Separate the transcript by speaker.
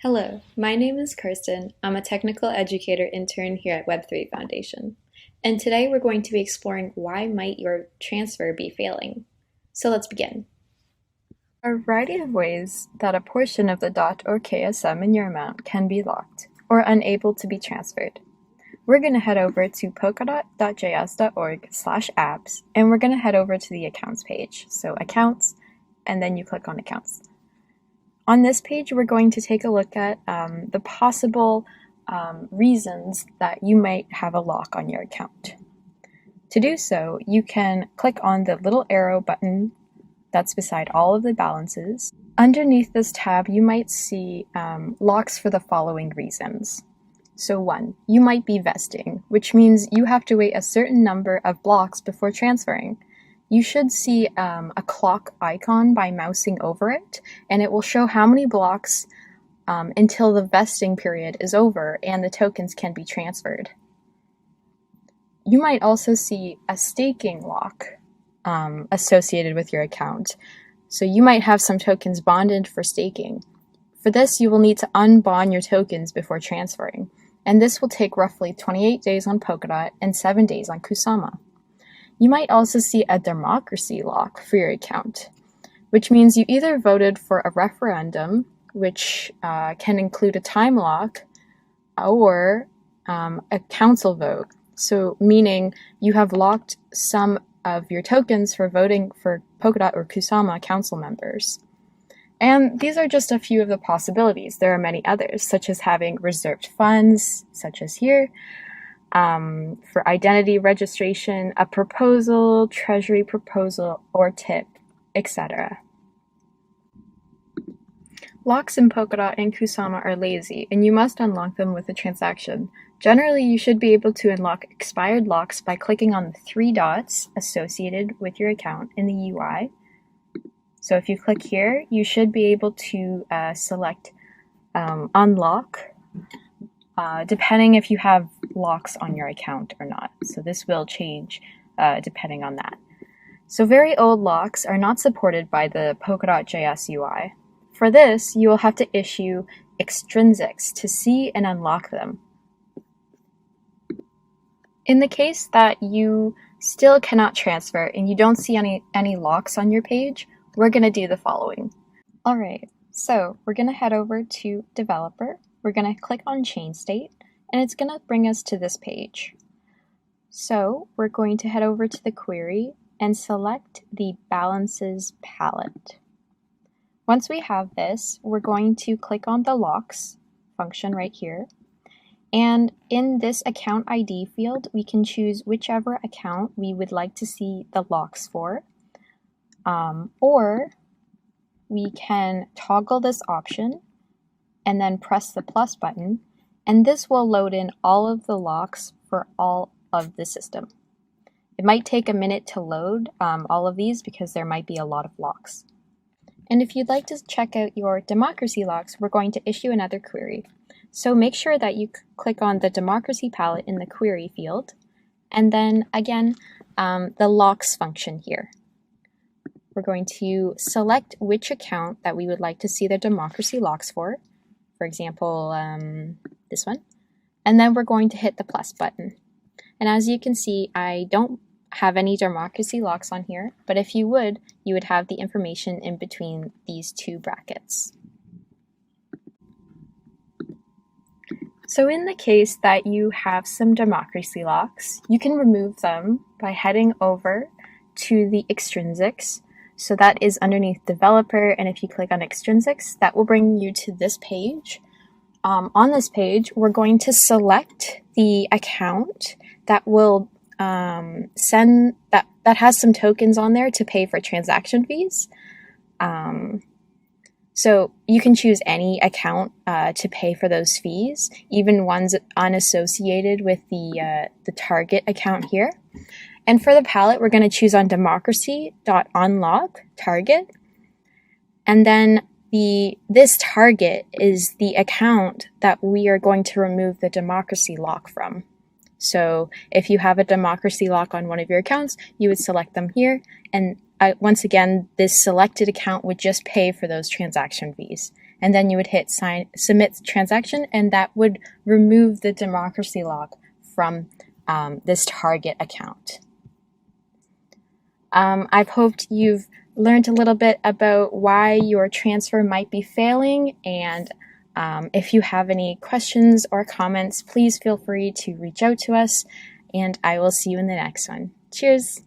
Speaker 1: Hello, my name is Kirsten. I'm a technical educator intern here at Web3 Foundation. And today we're going to be exploring why might your transfer be failing. So let's begin. There are a variety of ways that a portion of the DOT or KSM in your account can be locked or unable to be transferred. We're going to head over to polkadot.js.org/apps, and we're going to head over to the accounts page. So accounts, and then you click on accounts. On this page, we're going to take a look at the possible reasons that you might have a lock on your account. To do so, you can click on the little arrow button that's beside all of the balances. Underneath this tab, you might see locks for the following reasons. So 1, you might be vesting, which means you have to wait a certain number of blocks before transferring. You should see a clock icon by mousing over it, and it will show how many blocks until the vesting period is over and the tokens can be transferred. You might also see a staking lock associated with your account. So you might have some tokens bonded for staking. For this, you will need to unbond your tokens before transferring, and this will take roughly 28 days on Polkadot and 7 days on Kusama. You might also see a democracy lock for your account, which means you either voted for a referendum, which can include a time lock, or a council vote. So meaning you have locked some of your tokens for voting for Polkadot or Kusama council members. And these are just a few of the possibilities. There are many others, such as having reserved funds, such as here, for identity registration, a proposal, treasury proposal, or tip, etc. Locks in Polkadot and Kusama are lazy, and you must unlock them with a transaction. Generally, you should be able to unlock expired locks by clicking on the 3 dots associated with your account in the UI. So if you click here, you should be able to select unlock, depending if you have locks on your account or not. So this will change depending on that. So very old locks are not supported by the Polkadot.js UI. For this, you will have to issue extrinsics to see and unlock them. In the case that you still cannot transfer and you don't see any locks on your page, we're going to do the following. Alright, so we're going to head over to Developer. We're going to click on Chain State, and it's going to bring us to this page. So we're going to head over to the query and select the Balances palette. Once we have this, we're going to click on the Locks function right here. And in this account ID field, we can choose whichever account we would like to see the locks for. Or we can toggle this option and then press the plus button, and this will load in all of the locks for all of the system. It might take a minute to load all of these because there might be a lot of locks. And if you'd like to check out your democracy locks, we're going to issue another query. So make sure that you click on the democracy palette in the query field, and then again, the locks function here. We're going to select which account that we would like to see the democracy locks for example, this one, and then we're going to hit the plus button. And as you can see, I don't have any democracy locks on here, but if you would have the information in between these 2 brackets. So in the case that you have some democracy locks, you can remove them by heading over to the extrinsics. So that is underneath Developer, and if you click on Extrinsics, that will bring you to this page. On this page, we're going to select the account that will send that has some tokens on there to pay for transaction fees. So you can choose any account to pay for those fees, even ones unassociated with the target account here. And for the palette, we're going to choose on democracy.unlock target. And then this target is the account that we are going to remove the democracy lock from. So if you have a democracy lock on one of your accounts, you would select them here. And once again, this selected account would just pay for those transaction fees. and then you would hit submit transaction, and that would remove the democracy lock from this target account. I've hoped you've learned a little bit about why your transfer might be failing, and if you have any questions or comments, please feel free to reach out to us, and I will see you in the next one. Cheers!